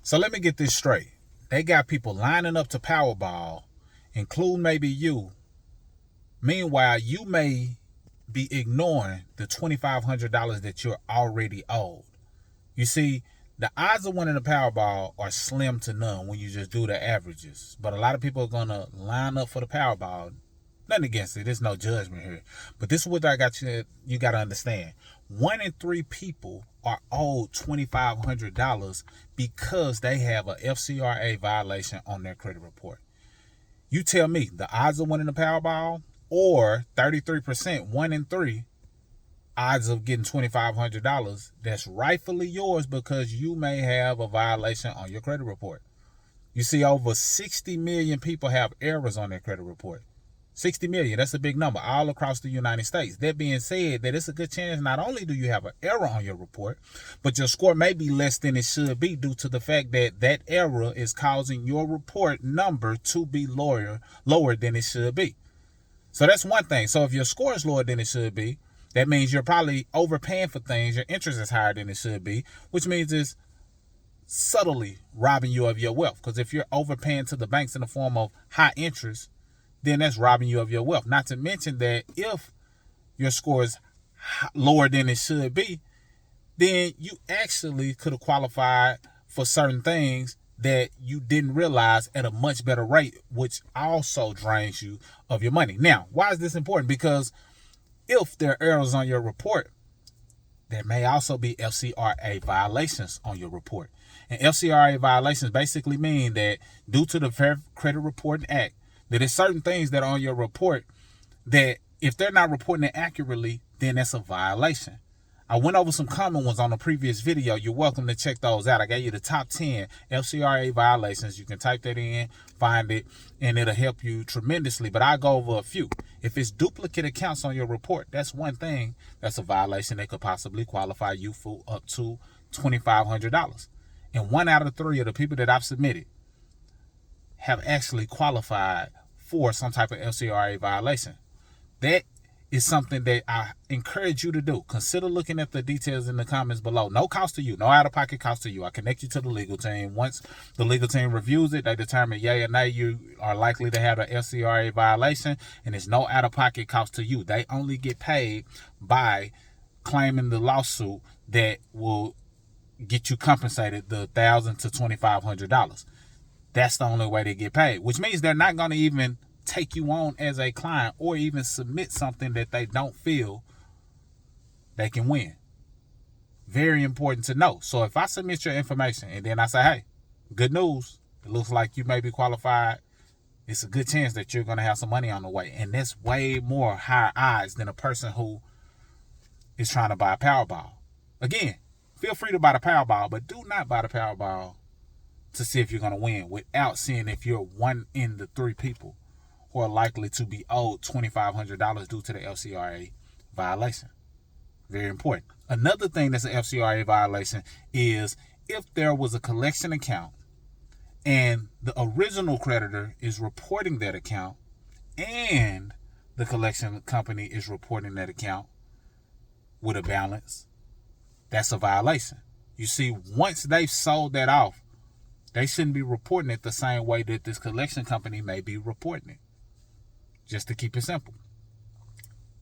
So let me get this straight. They got people lining up to Powerball, including maybe you. Meanwhile, you may be ignoring the $2,500 that you're already owed. You see, the odds of winning the Powerball are slim to none when you just do the averages. But a lot of people are going to line up for the Powerball. Nothing against it. There's no judgment here. But this is what you got to understand. 1 in 3 people are owed $2,500 because they have a FCRA violation on their credit report. You tell me the odds of winning the Powerball, or 33%, 1 in 3, odds of getting $2,500 that's rightfully yours because you may have a violation on your credit report. You see, over 60 million people have errors on their credit report. 60 million, that's a big number, all across the United States. That being said, that it's a good chance not only do you have an error on your report, but your score may be less than it should be due to the fact that that error is causing your report number to be lower than it should be. So that's one thing. So if your score is lower than it should be, that means you're probably overpaying for things. Your interest is higher than it should be, which means it's subtly robbing you of your wealth. Because if you're overpaying to the banks in the form of high interest, then that's robbing you of your wealth. Not to mention that if your score is lower than it should be, then you actually could have qualified for certain things that you didn't realize at a much better rate, which also drains you of your money. Now, why is this important? Because if there are errors on your report, there may also be FCRA violations on your report. And FCRA violations basically mean that due to the Fair Credit Reporting Act, that there's certain things that are on your report that if they're not reporting it accurately, then that's a violation. I went over some common ones on a previous video. You're welcome to check those out. I gave you the top 10 FCRA violations. You can type that in, find it, and it'll help you tremendously. But I'll go over a few. If it's duplicate accounts on your report, that's one thing. That's a violation that could possibly qualify you for up to $2,500. And 1 out of 3 of the people that I've submitted have actually qualified for some type of FCRA violation. That is something that I encourage you to do. Consider looking at the details in the comments below. No cost to you, no out-of-pocket cost to you. I connect you to the legal team. Once the legal team reviews it, they determine yay or nay, you are likely to have an FCRA violation, and there's no out-of-pocket cost to you. They only get paid by claiming the lawsuit that will get you compensated the $1,000 to $2,500. That's the only way they get paid, which means they're not going to even take you on as a client or even submit something that they don't feel they can win. Very important to know. So if I submit your information and then I say, hey, good news, it looks like you may be qualified, it's a good chance that you're going to have some money on the way. And that's way more higher odds than a person who is trying to buy a Powerball. Again, feel free to buy the Powerball, but do not buy the Powerball to see if you're going to win without seeing if you're 1 in the 3 people who are likely to be owed $2,500 due to the FCRA violation. Very important. Another thing that's an FCRA violation is if there was a collection account and the original creditor is reporting that account and the collection company is reporting that account with a balance, that's a violation. You see, once they've sold that off, they shouldn't be reporting it the same way that this collection company may be reporting it. Just to keep it simple.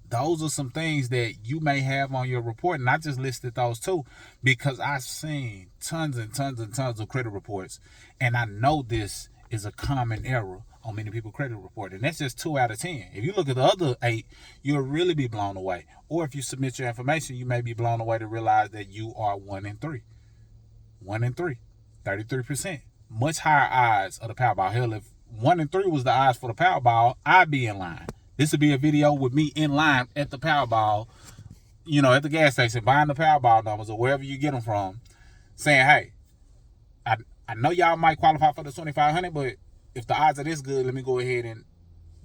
Those are some things that you may have on your report. And I just listed those two because I've seen tons and tons and tons of credit reports. And I know this is a common error on many people's credit report. And that's just 2 out of 10. If you look at the other 8, you'll really be blown away. Or if you submit your information, you may be blown away to realize that you are 1 in 3. 1 in 3. 33%. Much higher odds of the Powerball. Hell, if 1 in 3 was the odds for the Powerball, I'd be in line. This would be a video with me in line at the Powerball, at the gas station, buying the Powerball numbers or wherever you get them from, saying, hey, I know y'all might qualify for the $2,500, but if the odds are this good, let me go ahead and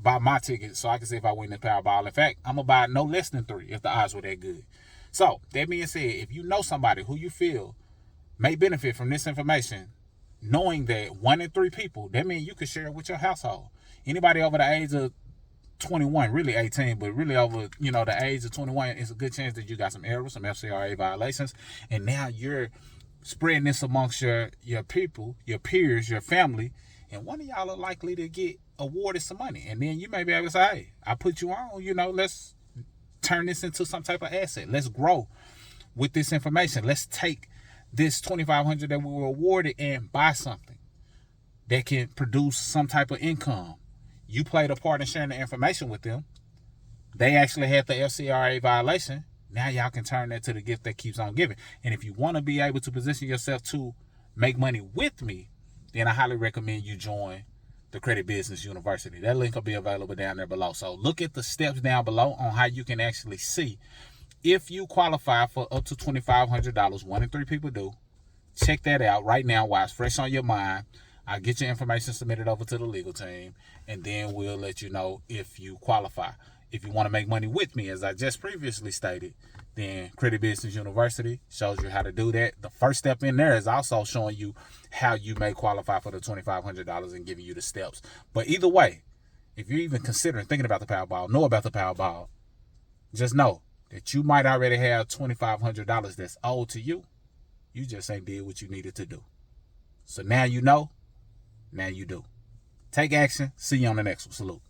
buy my ticket so I can see if I win the Powerball. In fact, I'm going to buy no less than 3 if the odds were that good. So, that being said, if you know somebody who you feel may benefit from this information, knowing that 1 in 3 people, that means you could share it with your household. Anybody over the age of 21, really 18, but really over, the age of 21, it's a good chance that you got some errors, some FCRA violations, and now you're spreading this amongst your people, your peers, your family, and one of y'all are likely to get awarded some money. And then you may be able to say, hey, I put you on, let's turn this into some type of asset. Let's grow with this information. Let's take this $2,500 that we were awarded and buy something that can produce some type of income. You played a part in sharing the information with them. They actually had the FCRA violation. Now y'all can turn that to the gift that keeps on giving. And if you want to be able to position yourself to make money with me, then I highly recommend you join the Credit Business University. That link will be available down there below. So look at the steps down below on how you can actually see if you qualify for up to $2,500. 1 in 3 people do. Check that out right now while it's fresh on your mind. I'll get your information submitted over to the legal team, and then we'll let you know if you qualify. If you want to make money with me, as I just previously stated, then Credit Business University shows you how to do that. The first step in there is also showing you how you may qualify for the $2,500 and giving you the steps. But either way, if you're even considering thinking about the Powerball, know about the Powerball, just know that you might already have $2,500 that's owed to you. You just ain't did what you needed to do. So now you know, now you do. Take action. See you on the next one. Salute.